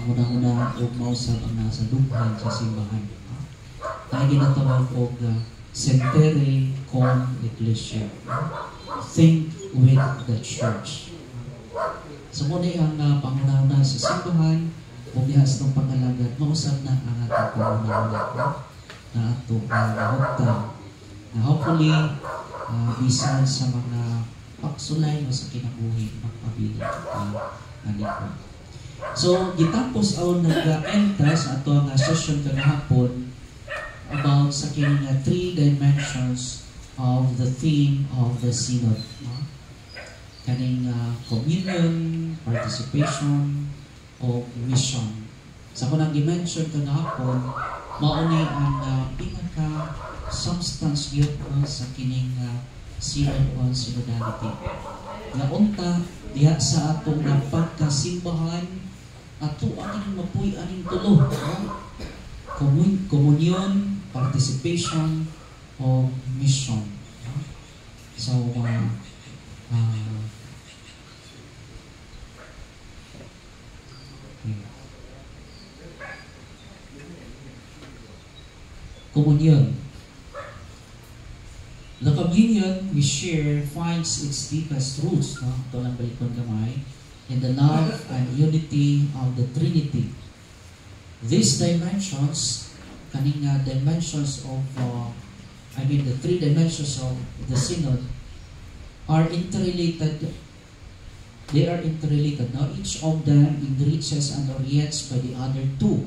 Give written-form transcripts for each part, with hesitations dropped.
una-una o mausap ang nasa lubhan sa simbahan. Ay ginatawag o Sentere con Iglesia. Think with the church. So muna ang pangunahuna sa simbahan, bubihas ng pangalagat, mausap na ang ating pangunahuna na ito nahuktan. Na hopefully, bisan sa mga paksulay o sa kinabuhi, magpabiling alikon. So, gitapos ako nag-enta sa ito nga session kanahapon about sa kining 3 dimensions of the theme of the Synod. Kaning communion, participation, o mission. Sa ko nang dimension kanahapon, mauni ang pinaka-substance yun sa kining Synod on Synodality. Nga unta, diha sa atong pagkasimbahan, ato aning mapuy aning tulo. Communion, participation, o mission. So, communion. The communion we share finds its deepest roots, no? Ito lang balikon gamay, in the love and unity of the Trinity. These dimensions, kaning dimensions of, the 3 dimensions of the Synod are interrelated. They are interrelated. Now, each of them enriches and orients by the other 2.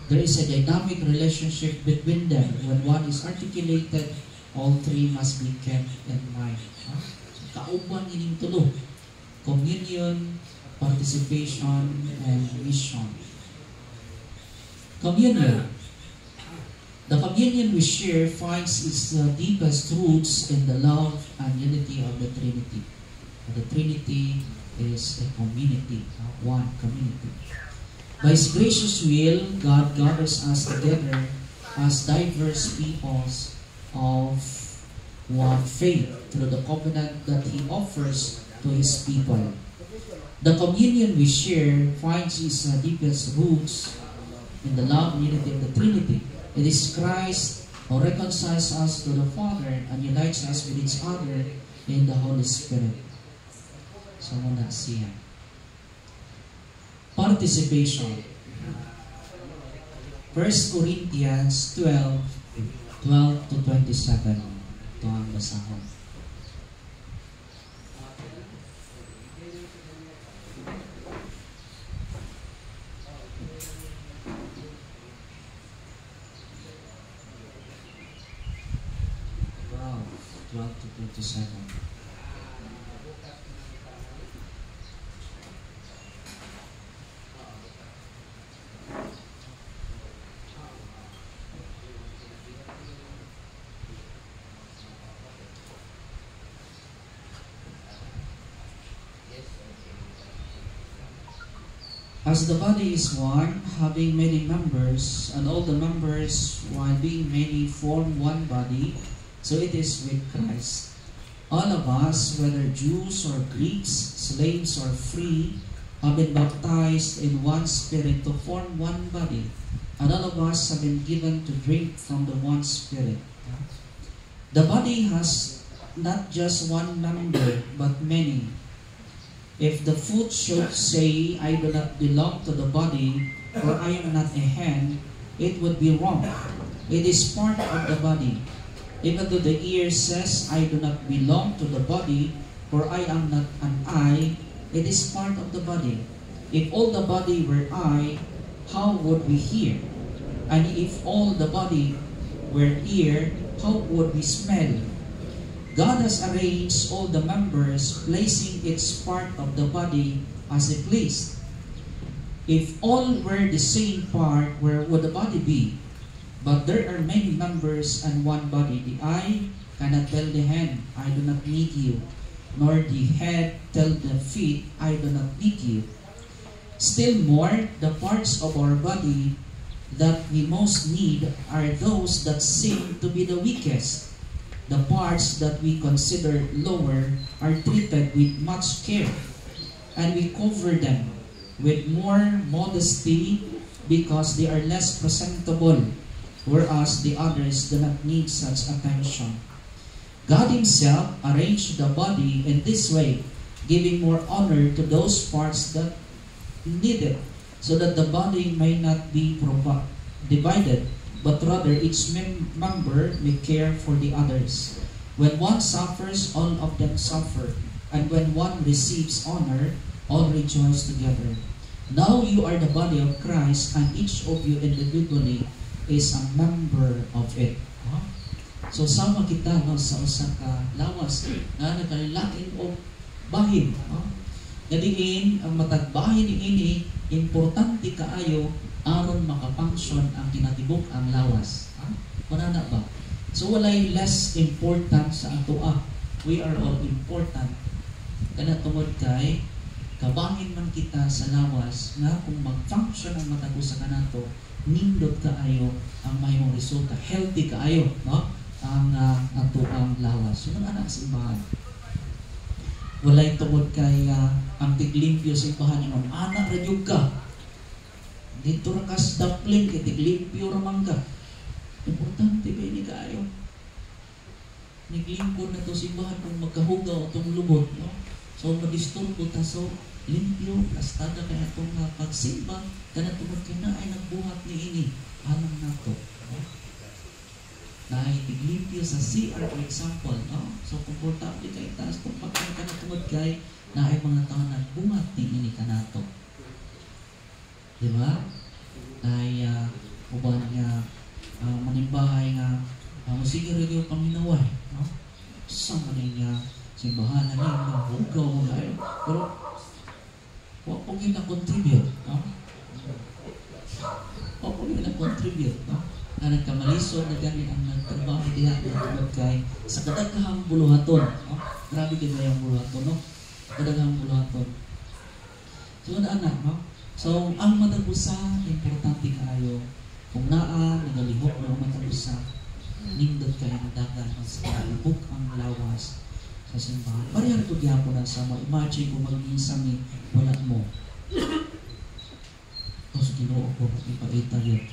There is a dynamic relationship between them. When one is articulated, all 3 must be kept in mind. Kauban ining tulo. Communion, participation, and mission. Communion. The communion we share finds its deepest roots in the love and unity of the Trinity. The Trinity is a community, one community. By His gracious will, God gathers us together as diverse peoples of one faith through the covenant that He offers to His people. The communion we share finds its deepest roots in the love and unity of the Trinity. It is Christ who reconciles us to the Father and unites us with each other in the Holy Spirit. So, muna siya. Participation. 1 Corinthians 12 to 27. Ito ang basahon. Wow, 12 to 27. As the body is one, having many members, and all the members, while being many, form one body, so it is with Christ. All of us, whether Jews or Greeks, slaves or free, have been baptized in one Spirit to form one body, and all of us have been given to drink from the one Spirit. The body has not just one member, but many. If the foot should say, I do not belong to the body, or I am not a hand, it would be wrong. It is part of the body. Even though the ear says, I do not belong to the body, or I am not an eye, it is part of the body. If all the body were eye, how would we hear? And if all the body were ear, how would we smell? God has arranged all the members, placing each part of the body as He pleased. If all were the same part, where would the body be? But there are many members and one body. The eye cannot tell the hand, I do not need you, nor the head tell the feet, I do not need you. Still more, the parts of our body that we most need are those that seem to be the weakest. The parts that we consider lower are treated with much care, and we cover them. with more modesty because they are less presentable, whereas the others do not need such attention. God Himself arranged the body in this way, giving more honor to those parts that need it, so that the body may not be divided, but rather each member may care for the others. When one suffers, all of them suffer, and when one receives honor, all rejoice together. Now you are the body of Christ, and each of you individually is a member of it. So sama kita sa usa ka lawas nga nagkalain og bahin. Gadiin ang matag bahin niini importante kaayo aron makafunction ang kinatibuk ang lawas. Wala na ba? So walay less important sa atoa. We are all important. Kana tungod kay kabahin man kita sa lawas nga kung mag-function ang matag usa kanato, nindot kaayo ang mahimong resulta, healthy kaayo, no? Ang ato ang lawas. So, anak sa simbahan. Walay tungod kay ang tiglimpyo sa simbahan yung anak radyog ka. Dito ra kas dapling kay tiglimpyo ramang ka. Importante ba ini kaayo? Naglimpyo na to simbahan kung magkahugaw itong lubot. No? So, madisturbo ta. So, limpyo, plastada kaya itong pagsimba. Kana tungod kay na ay nagbuhat ni ini. Alam na to. No? Na itiglimpyo sa CR, for example, no? So, komportable kayo taas kung pagkain ka na tungod kay na ay mga taon nagbuhat ni ini ka na to. Diba? Ay, uban niya, manimbahay nga, sige rin yung paminaway, no? Sa manin niya, simbahan na niya, mahugaw mo kayo. Pero, huwag pong yun na-contribute, no? Huwag pong yun na-contribute, no? Na nagkamalisod na gani ang nagtrabaho diha tungod kay sa kadaghang buluhaton. No? Grabe din ba yung buluhaton, no? Kadaghang buluhaton. So, anak, no? So, ang matagusa, importante kaayo. Kung naa, nagalihok na matagusa, nindot kayo ng dagan sa kalibok ang lawas sa simbahan. Parehar ko gyapon na sa mo. Imagine kung mag-iisang ni wala mo. O sa Ginoo ko, ipaita yun.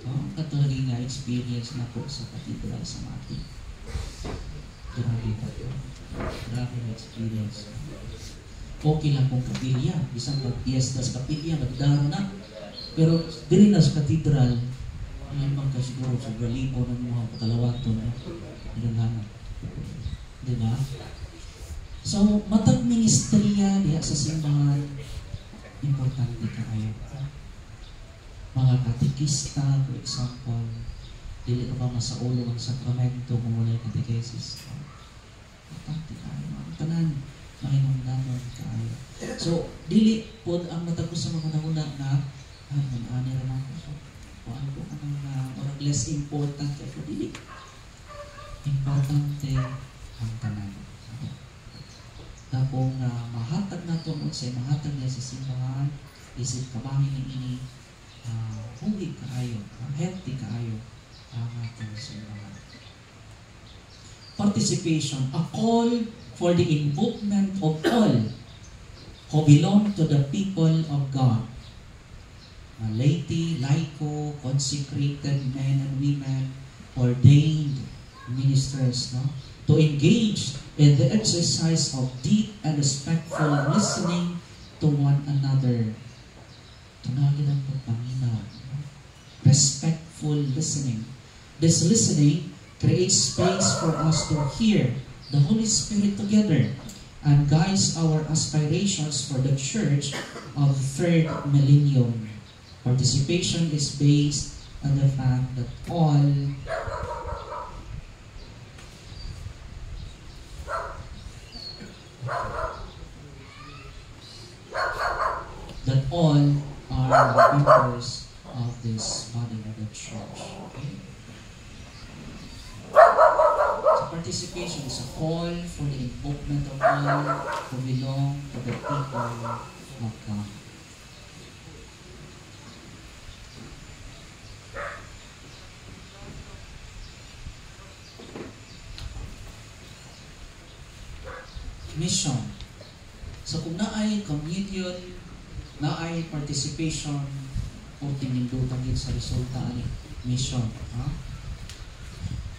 No? Katulad nga experience na po sa Cathedral sa Mati. Grabe pa po. Grabe na experience. Okay lang kung kapilya. Isang pag-fiesta sa kapilya, magdaro na. Pero diri na sa Cathedral, ay mga kasiguro sa galipo ng mga pakalawaton. Ilanganan. Diba? So, matag ministeriya diya sa simbahan, importante kaayo. Mga katekista, for example, dili ka ba masaulo ang sakramento kung wala yung katekesis. Importante kaayo. Ang tanan, makinungdanon kaayo. So, dili po ang matagos sa mga nahuna na manani rin ako. So, kung ano po anong less important kaya dili. Importante ang tanan. Tapos mahatag na ito sa mahatag niya sa simbahan, isip kabahin ini huwag kaayo, healthy kaayo ang ating simbahan. Participation, a call for the involvement of all who belong to the people of God. Laity, laiko, consecrated men and women, ordained ministers, no? To engage in the exercise of deep and respectful listening to one another. Tunagin ang pagpaminaw. Respectful listening. This listening creates space for us to hear the Holy Spirit together and guides our aspirations for the church of the third millennium. Participation is based on the fact that all are the members of this body of the church. Okay? So participation is a call for the involvement of all who belong to the people of God. Mission. So kung naay communion na ay participation o tinindutang yun sa resulta ni mission.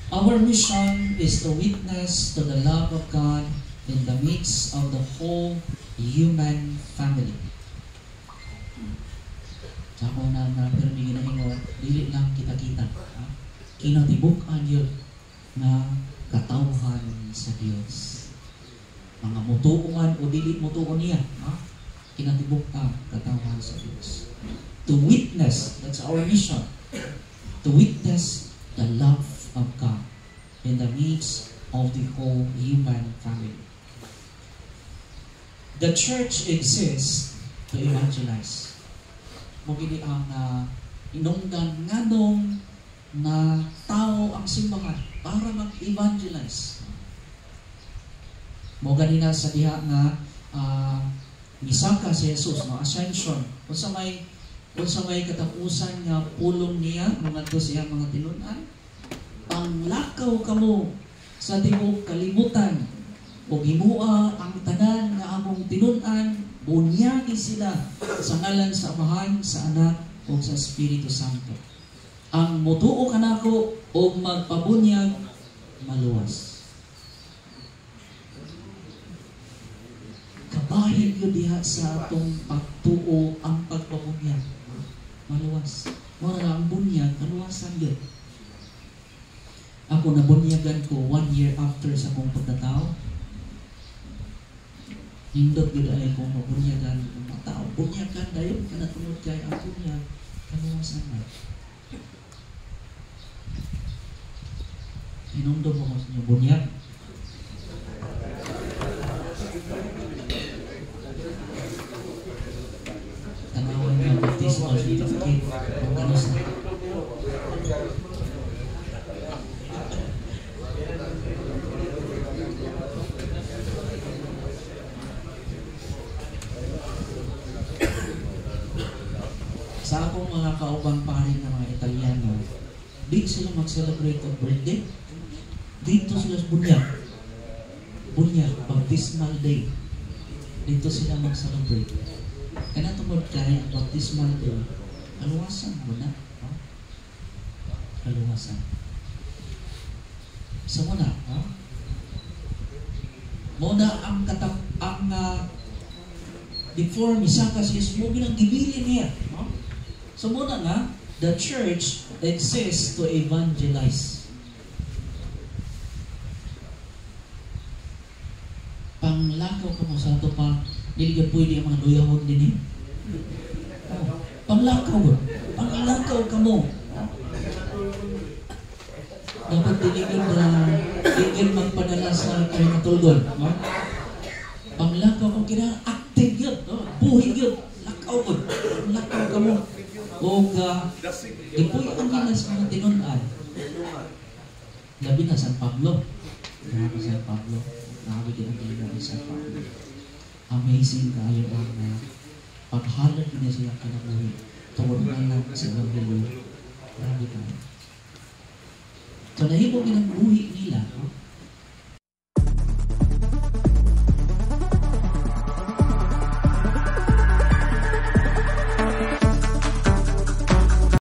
Our mission is to witness to the love of God in the midst of the whole human family. Sa ako na pero may ginahingot, dili lang kita-kita. Kinatibuk-an yun na katawhan sa Diyos. Mga mutuungan o dili mutuon niya. Kinatibuk-an katawhan sa Diyos. To witness, that's our mission. To witness the love of God in the midst of the whole human family. The church exists to evangelize. Magili ang inungdan nganong na tao ang simbahan para mag-evangelize. Mo ganina sa diha nga misaka si Jesus no ascension. Unsa may katapusan nga pulong niya mga to siya mga tinun-an. Panglakaw kamo sa tibuok kalibutan o himua ang tanan nga among tinun-an, bunyagi sila sa ngalan sa Amahan, sa Anak o sa Espiritu Santo. Ang mutuo kanako o magpabunyag maluwas. Kabahin yun diha sa atong pagtuo ang pagpabunyag maluwas. Mara ang bunyag, maluwasan yun. Ako nabunyagan ko 1 year after sa kong pagkatao. Hindot yun ay kong mabunyagan ng mga tao. Bunyagan dayon, kanatunod kay ang bunyag, maluwasan na. Hinundog mo sa inyo bunyag. Tanawan niya baptismal certificate. Ang ganos na. Sa akong mga kaubang pari na mga Italiano, di sila mag-celebrate ng birthday. Dito sila sa bunyag. Bunyag, baptismal day. Dito sila mag-celebrate. Kaya tumod kaya ang baptismal day, kaluwasan mo na. Kaluwasan. Sa muna, muna ang before misaka si Jesus, mo ginagibili niya. So muna nga, the church exists to evangelize. Panglakaw ka mo sa ito pa, hindi ka pwede ang mga luyahon din eh. Panglakaw mo. Panglakaw ka mo. Dapat dinigil na digil magpadala sa kayo natulgon. Panglakaw ka kina active yun. Buhay yun. Lakaw mo. Panglakaw ka mo. O ipoy ang ginas mga tinun-an. Labi na San Pablo. Grabe San Pablo. Grabe din ang ginagawa San Pablo. Amazing kayo ang paghalag niya siya kinabuhi. Tungod na lang sa Evangelyo. Grabe kayo. So nahibog ginang buhi nila.